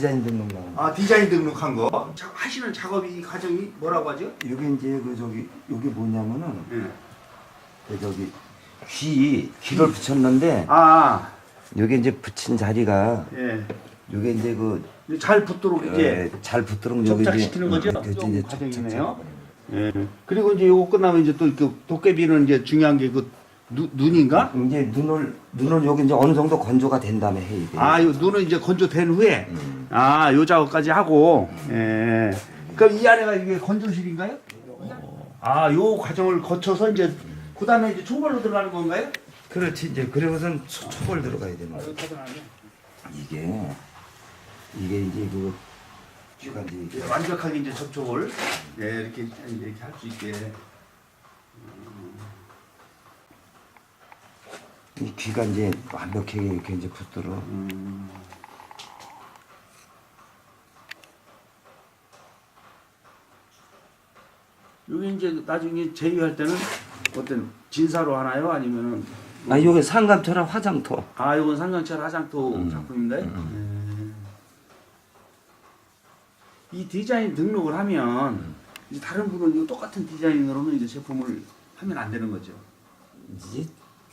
디자인 등록만. 아 디자인 등록한 거. 하시는 작업이 과정이 뭐라고 하죠? 이게 이제 그 저기 여기 뭐냐면은 예. 그 저기 귀를 붙였는데 아 여기 이제 붙인 자리가 예. 요게 이제 그 잘 붙도록 이제 잘 붙도록 여기 접착시키는 거죠? 그렇지, 좀 이제 과정이네요. 예. 그리고 이제 요거 끝나면 이제 또 그 도깨비는 이제 중요한 게 그 눈인가? 이제 눈을 여기 이제 어느 정도 건조가 된 다음에 해야 돼. 아, 요 눈은 이제 건조된 후에 아, 요 작업까지 하고 예. 그럼 이 안에가 이게 건조실인가요? 아, 요 과정을 거쳐서 이제 그다음에 이제 초벌로 들어가는 건가요? 그렇지 이제 그러고선 초벌 들어가야 되는 거야. 이게 이제 그 귀가 이제 완벽하게 이제 접촉을 예, 이렇게 할 수 있게. 이 귀가 이제 완벽하게 이렇게 이제 붙도록. 여기 이제 나중에 제휴할 때는 어떤 진사로 하나요? 아니면은 아 요게 상감처럼 화장토. 아, 이건 상강철 화장토 작품인가요? 이 디자인 등록을 하면 이제 다른 분은 이 똑같은 디자인으로는 이제 제품을 하면 안 되는 거죠.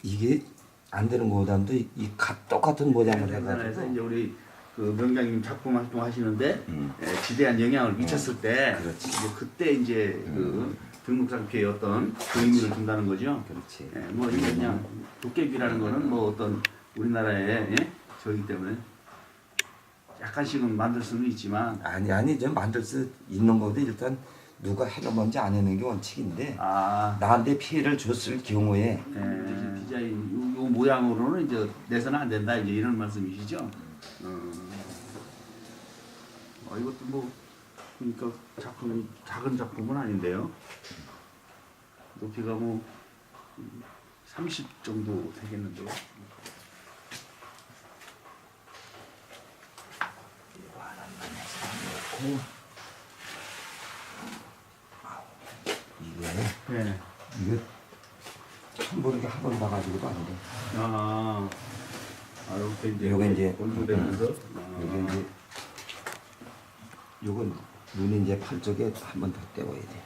이게 안 되는 거보다도 이 똑같은 모양을 생산해서 해가지고 이제 우리 그 명장님 작품 활동하시는데 지대한 영향을 미쳤을 때 그렇지. 이제 그때 이제 그 등록 상표에 어떤 그 의미를 준다는 거죠. 그렇지. 예, 뭐 이게 그냥 도깨비라는 거는 뭐 어떤 우리나라의 예? 저기 때문에 약간씩은 만들 수는 있지만 아니 좀 만들 수 있는 것도 일단 누가 해놓은 건지 안 해놓은 게 원칙인데 아 나한테 피해를 줬을 경우에 디자인 요 모양으로는 이제 내서는 안 된다 이제 이런 말씀이시죠. 이것도 뭐 그러니까 작품이 작은 작품은 아닌데요. 높이가 뭐 30 정도 되겠는데요. 네. 이게 처음 보는 게 한 번 봐가지고도 안 돼. 이렇게 이제 요게 이제 건조되면서 이게 이제 요건 눈이 이제 팔 쪽에 한 번 더 떼워야 돼.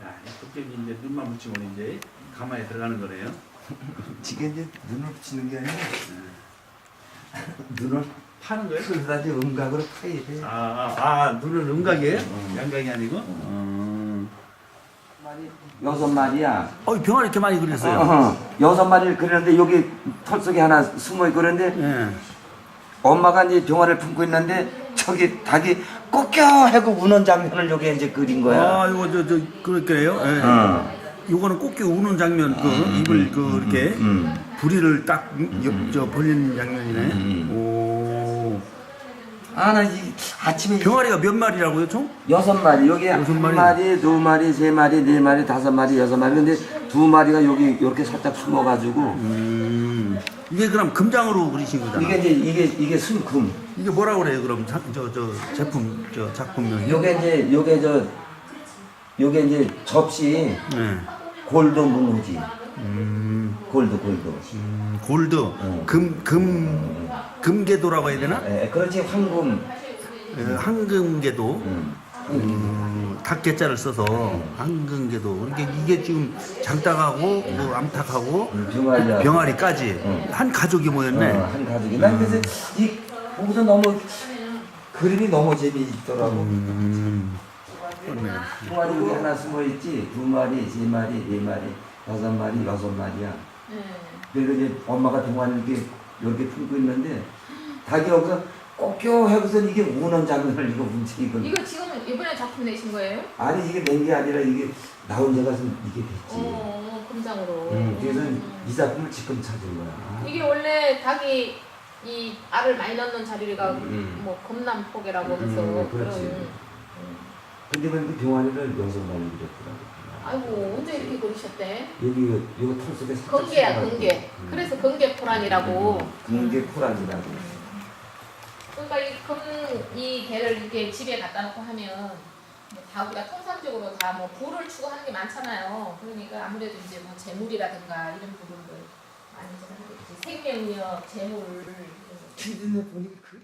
야, 이 도깨비 이제 눈만 붙이면 이제 가마에 들어가는 거네요. 지금 이제 눈을 붙이는 게 아니라 눈을 파는 거예요? 그러다 이제 음각으로 파야 돼. 눈은 음각이에요? 양각이 아니고? 여섯 마리야. 병아리 이렇게 많이 그렸어요. 여섯 마리를 그리는데 여기 털 속에 하나 숨어 있고 그런데 예. 엄마가 이제 병아리를 품고 있는데 저기 닭이 꺾여 하고 우는 장면을 여기 이제 그린 거야. 이거 그럴게요. 예. 요거는 꽃게 우는 장면, 입을 이렇게 부리를 딱 벌리는 장면이네. 오. 나 이 아침에 병아리가 몇 마리라고요, 총? 여섯 마리 여기 한 마리, 두 마리, 세 마리, 네 마리, 다섯 마리, 여섯 마리. 근데 두 마리가 여기 이렇게 살짝 숨어가지고 이게 그럼 금장으로 그리신 거잖아. 이게 순금. 이게 뭐라고 그래요, 그럼 제품 작품명이? 요게 이제 접시 네. 골드 문우지. 골드. 골드. 금계도라고 해야 되나? 네, 그렇지 황금. 황금계도. 닭계자를 써서 황금계도. 이게 지금 장닭하고 암탉하고 병아리까지 한 가족이 모였네. 한 가족이. 난 그래서 이 보고서 너무 그림이 너무 재미있더라고. 병아리 여기 하나 숨어 있지. 두 마리, 세 마리, 네 마리, 다섯 마리, 여섯 마리야. 그리고 이제 엄마가 병아리를 이렇게 품고 있는데 닭이 여기서 꺾여 하고서 이게 우는 장면을 이거 움직이고. 이거 지금 이번에 작품 내신 거예요? 아니 이게 낸 게 아니라 이게 나온 데가 이게 됐지. 금장으로. 그래서 이 작품을 지금 찾은 거야. 이게 원래 닭이 이 알을 많이 넣는 자리가 뭐 금남포개라고 해서 그렇지. 근데 그 병아리를 여섯 마리 그렸더라고. 아이고 언제 이렇게 그리셨대? 여기 털 속에 건개야 건개. 그래서 건개포란이라고. 건개포란이라고. 그러니까 이 개를 이렇게 집에 갖다 놓고 하면 다 우리가 통상적으로 다 뭐 부를 추구하는 게 많잖아요. 그러니까 아무래도 이제 뭐 재물이라든가 이런 부분들 많이 생각하겠지. 생명력, 재물. 기준에 보니까 그